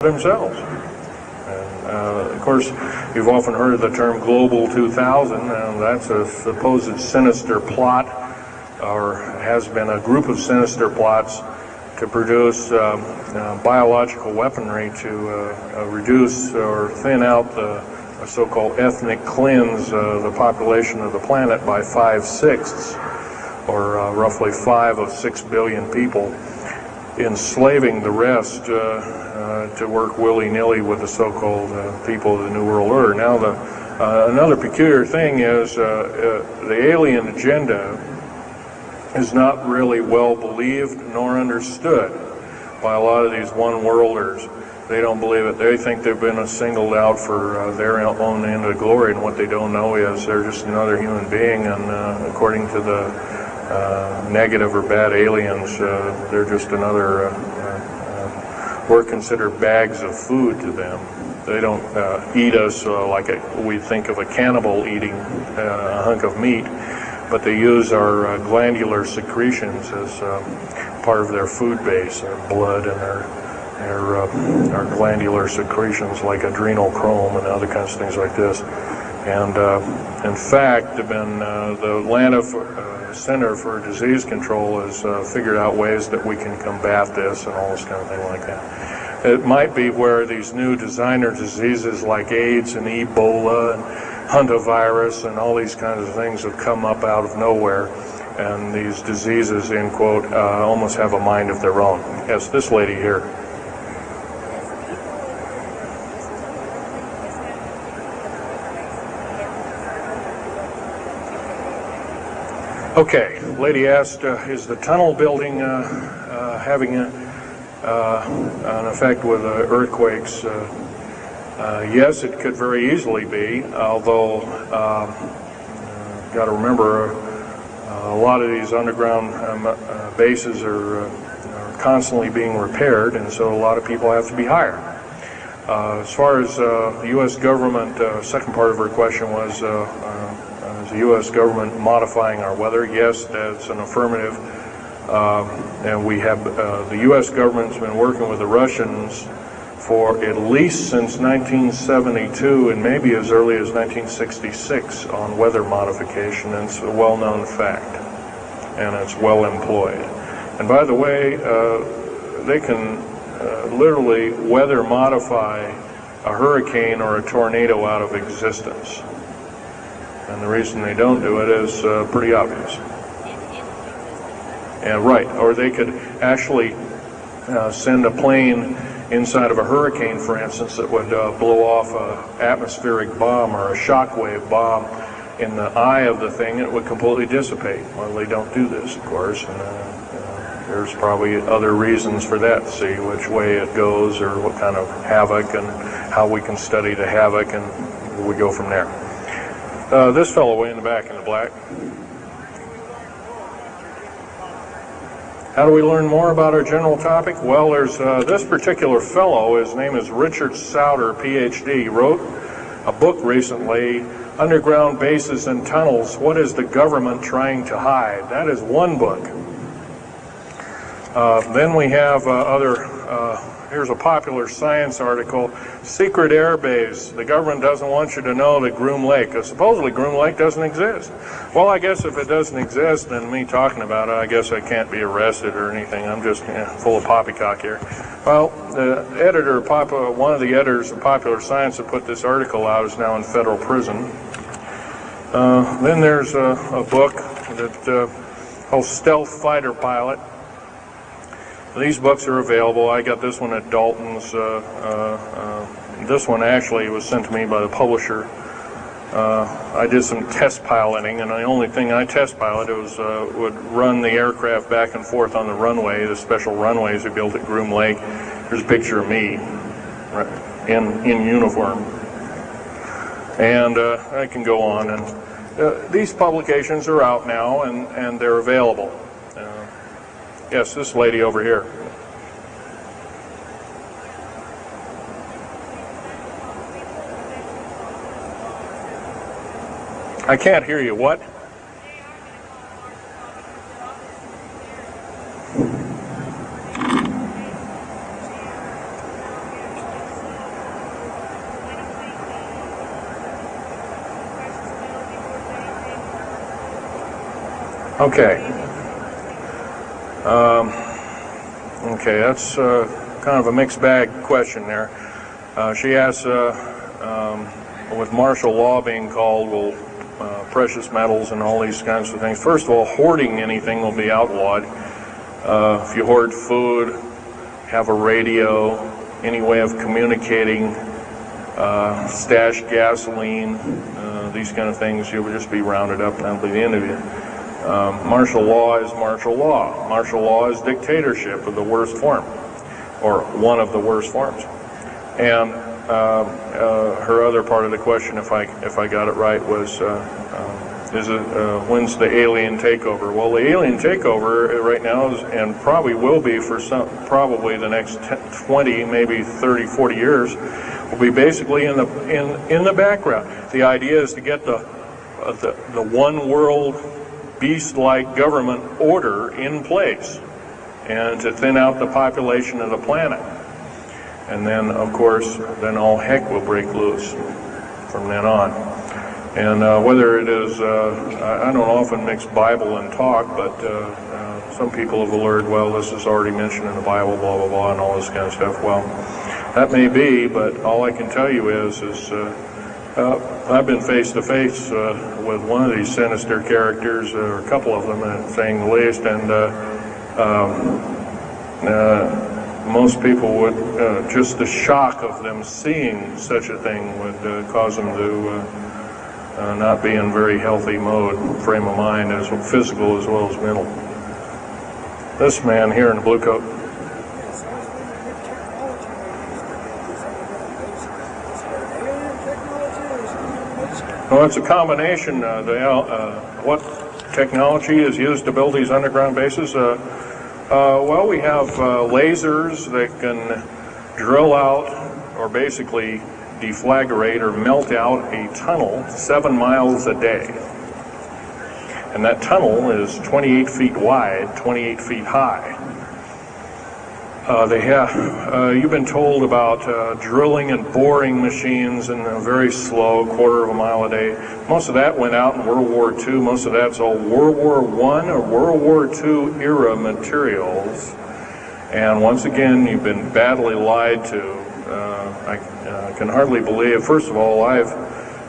themselves. And of course, you've often heard of the term Global 2000, and that's a supposed sinister plot, or has been a group of sinister plots to produce biological weaponry to reduce or thin out the so-called ethnic cleanse the population of the planet by 5/6, or roughly 5 of 6 billion people, enslaving the rest to work willy-nilly with the so-called people of the New World Order. Now, another peculiar thing is the alien agenda is not really well believed nor understood by a lot of these one-worlders. They don't believe it. They think they've been singled out for their own end of glory, and what they don't know is they're just another human being, and according to the negative or bad aliens, they're just another, we're considered bags of food to them. They don't eat us like we think of a cannibal eating a hunk of meat, but they use our glandular secretions as part of their food base, their blood and our glandular secretions like adrenal chrome and other kinds of things like this. And in fact, the Atlanta Center for Disease Control has figured out ways that we can combat this and all this kind of thing like that. It might be where these new designer diseases like AIDS and Ebola and hantavirus and all these kinds of things have come up out of nowhere, and these diseases, end quote, almost have a mind of their own. Yes, this lady here. Okay, lady asked, is the tunnel building having an effect with earthquakes? Yes, it could very easily be, although got to remember a lot of these underground bases are constantly being repaired, and so a lot of people have to be hired. As far as the U.S. government, second part of her question was, is the U.S. government modifying our weather? Yes, that's an affirmative. And we have, the U.S. government's been working with the Russians for at least since 1972 and maybe as early as 1966 on weather modification, and it's a well-known fact, and it's well employed. And by the way, they can literally weather modify a hurricane or a tornado out of existence. And the reason they don't do it is pretty obvious. And right, or they could actually send a plane inside of a hurricane, for instance, that would blow off an atmospheric bomb or a shockwave bomb in the eye of the thing, and it would completely dissipate. Well, they don't do this, of course, and there's probably other reasons for that, see which way it goes or what kind of havoc, and how we can study the havoc, and we go from there. This fellow way in the back in the black. How do we learn more about our general topic? Well, there's this particular fellow, his name is Richard Souder, PhD, wrote a book recently, Underground Bases and Tunnels, What is the Government Trying to Hide? That is one book. Then we have here's a popular science article, Secret Air Base. The government doesn't want you to know that Groom Lake, supposedly Groom Lake doesn't exist. Well, I guess if it doesn't exist, then me talking about it, I guess I can't be arrested or anything. I'm just full of poppycock here. Well, the editor, one of the editors of Popular Science that put this article out is now in federal prison. Then there's a book that called Stealth Fighter Pilot. These books are available. I got this one at Dalton's. This one actually was sent to me by the publisher. I did some test piloting, and the only thing I test piloted was would run the aircraft back and forth on the runway, the special runways we built at Groom Lake. There's a picture of me in uniform. And I can go on. And these publications are out now, and they're available. Yes, this lady over here. I can't hear you. What? Okay. Okay, that's kind of a mixed bag question there. She asks, with martial law being called, will precious metals and all these kinds of things. First of all, hoarding anything will be outlawed. If you hoard food, have a radio, any way of communicating, stash gasoline, these kind of things, you would just be rounded up and that'll be the end of it. Martial law is martial law. Martial law is dictatorship of the worst form, or one of the worst forms. And her other part of the question, if I got it right, was when's the alien takeover? Well, the alien takeover right now is, and probably will be for probably the next 20, maybe 30, 40 years, will be basically in the background. The idea is to get the one world beast-like government order in place, and to thin out the population of the planet. And then, of course, then all heck will break loose from then on. And whether it is, I don't often mix Bible and talk, but some people have alerted, well, this is already mentioned in the Bible, blah, blah, blah, and all this kind of stuff. Well, that may be, but all I can tell you is I've been face to face with one of these sinister characters, or a couple of them, saying the least, and most people would, just the shock of them seeing such a thing would cause them to not be in very healthy frame of mind, as physical as well as mental. This man here in the blue coat. Well, it's a combination. What technology is used to build these underground bases? Well, we have lasers that can drill out, or basically deflagrate or melt out a tunnel 7 miles a day. And that tunnel is 28 feet wide, 28 feet high. You've been told about drilling and boring machines in a very slow, quarter of a mile a day. Most of that went out in World War II. Most of that's all World War I or World War II era materials. And once again, you've been badly lied to. I can hardly believe, first of all, I've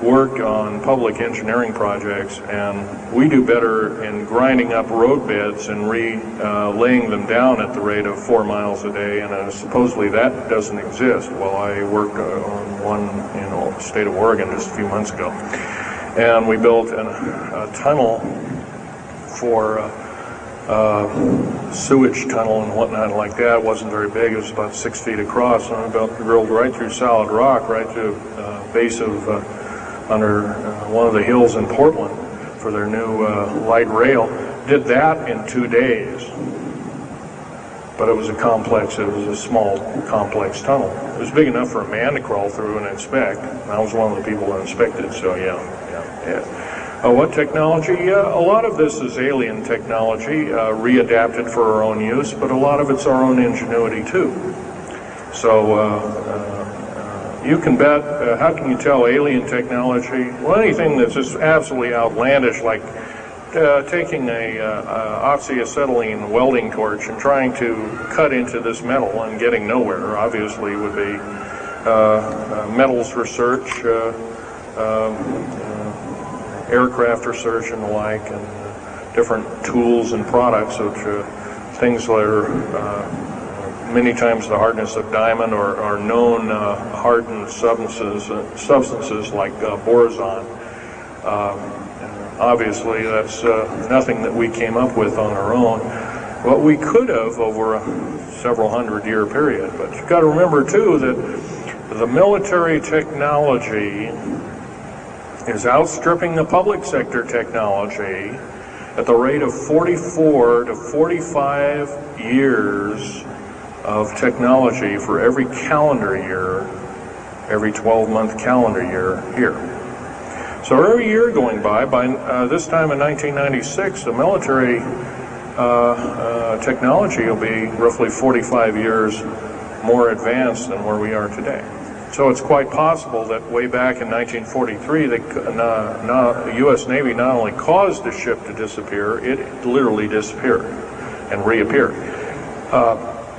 worked on public engineering projects, and we do better in grinding up road beds and laying them down at the rate of 4 miles a day, and supposedly that doesn't exist. Well, I worked on one in the state of Oregon just a few months ago, and we built a tunnel for sewage tunnel and whatnot like that. It wasn't very big. It was about 6 feet across, and about drilled right through solid rock, right to base of under one of the hills in Portland for their new light rail. Did that in 2 days. But it was a small, complex tunnel. It was big enough for a man to crawl through and inspect. I was one of the people that inspected, so yeah. What technology? A lot of this is alien technology, readapted for our own use, but a lot of it's our own ingenuity too. So you can bet, how can you tell alien technology? Well, anything that's just absolutely outlandish, like taking a oxyacetylene welding torch and trying to cut into this metal and getting nowhere, obviously would be metals research, aircraft research and the like, and different tools and products, which things that are many times the hardness of diamond, or known hardened substances like borazon. Obviously, that's nothing that we came up with on our own. What we could have over a several hundred-year period. But you've got to remember too that the military technology is outstripping the public sector technology at the rate of 44 to 45 years of technology for every calendar year, every 12-month calendar year here. So every year going by this time in 1996, the military technology will be roughly 45 years more advanced than where we are today. So it's quite possible that way back in 1943, the U.S. Navy not only caused the ship to disappear, it literally disappeared and reappeared.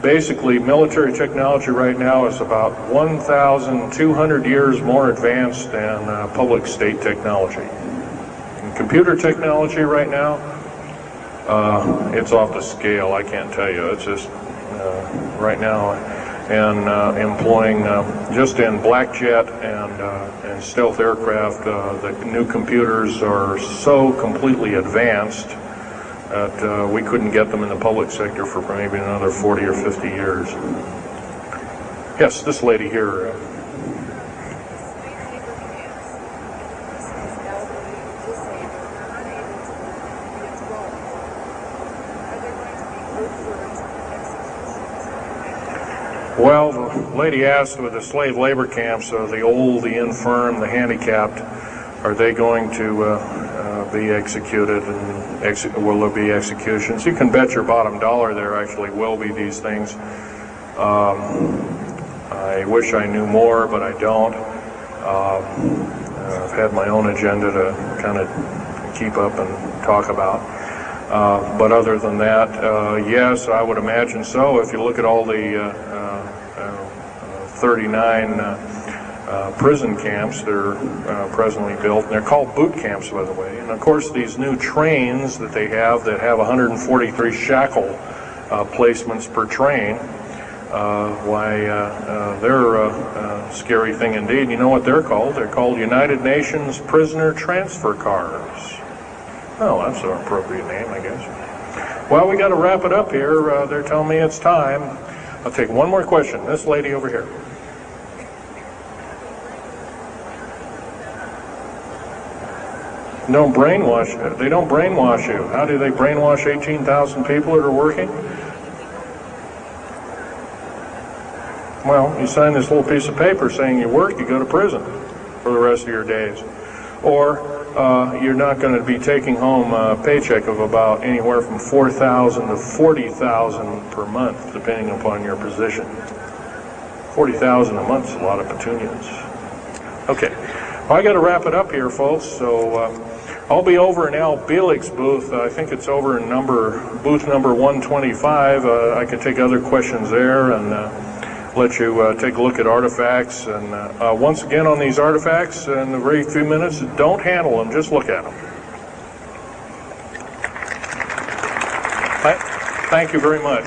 Basically, military technology right now is about 1,200 years more advanced than public state technology. And computer technology right now, it's off the scale, I can't tell you. It's just right now, and employing just in black jet and stealth aircraft, the new computers are so completely advanced that we couldn't get them in the public sector for maybe another 40 or 50 years. Yes, this lady here. Well, the lady asked with the slave labor camps, the old, the infirm, the handicapped, are they going to be executed, and will there be executions? You can bet your bottom dollar there actually will be these things. I wish I knew more, but I don't. I've had my own agenda to kind of keep up and talk about. But other than that, yes, I would imagine so. If you look at all the 39 prison camps that are presently built, and they're called boot camps, by the way. And of course, these new trains that they have that have 143 shackle placements per train, they're a scary thing indeed. You know what they're called? They're called United Nations Prisoner Transfer Cars. Oh, that's an appropriate name, I guess. Well, we got to wrap it up here. They're telling me it's time. I'll take one more question. This lady over here. Don't brainwash. They don't brainwash you. How do they brainwash 18,000 people that are working? Well, you sign this little piece of paper saying you work, you go to prison for the rest of your days. Or you're not going to be taking home a paycheck of about anywhere from $4,000 to $40,000 per month, depending upon your position. $40,000 a month is a lot of petunias. Okay, well, I got to wrap it up here, folks. So I'll be over in Al Bielig's booth. I think it's over in booth number 125. I can take other questions there and let you take a look at artifacts. And once again on these artifacts, in a very few minutes, don't handle them, just look at them. Thank you very much.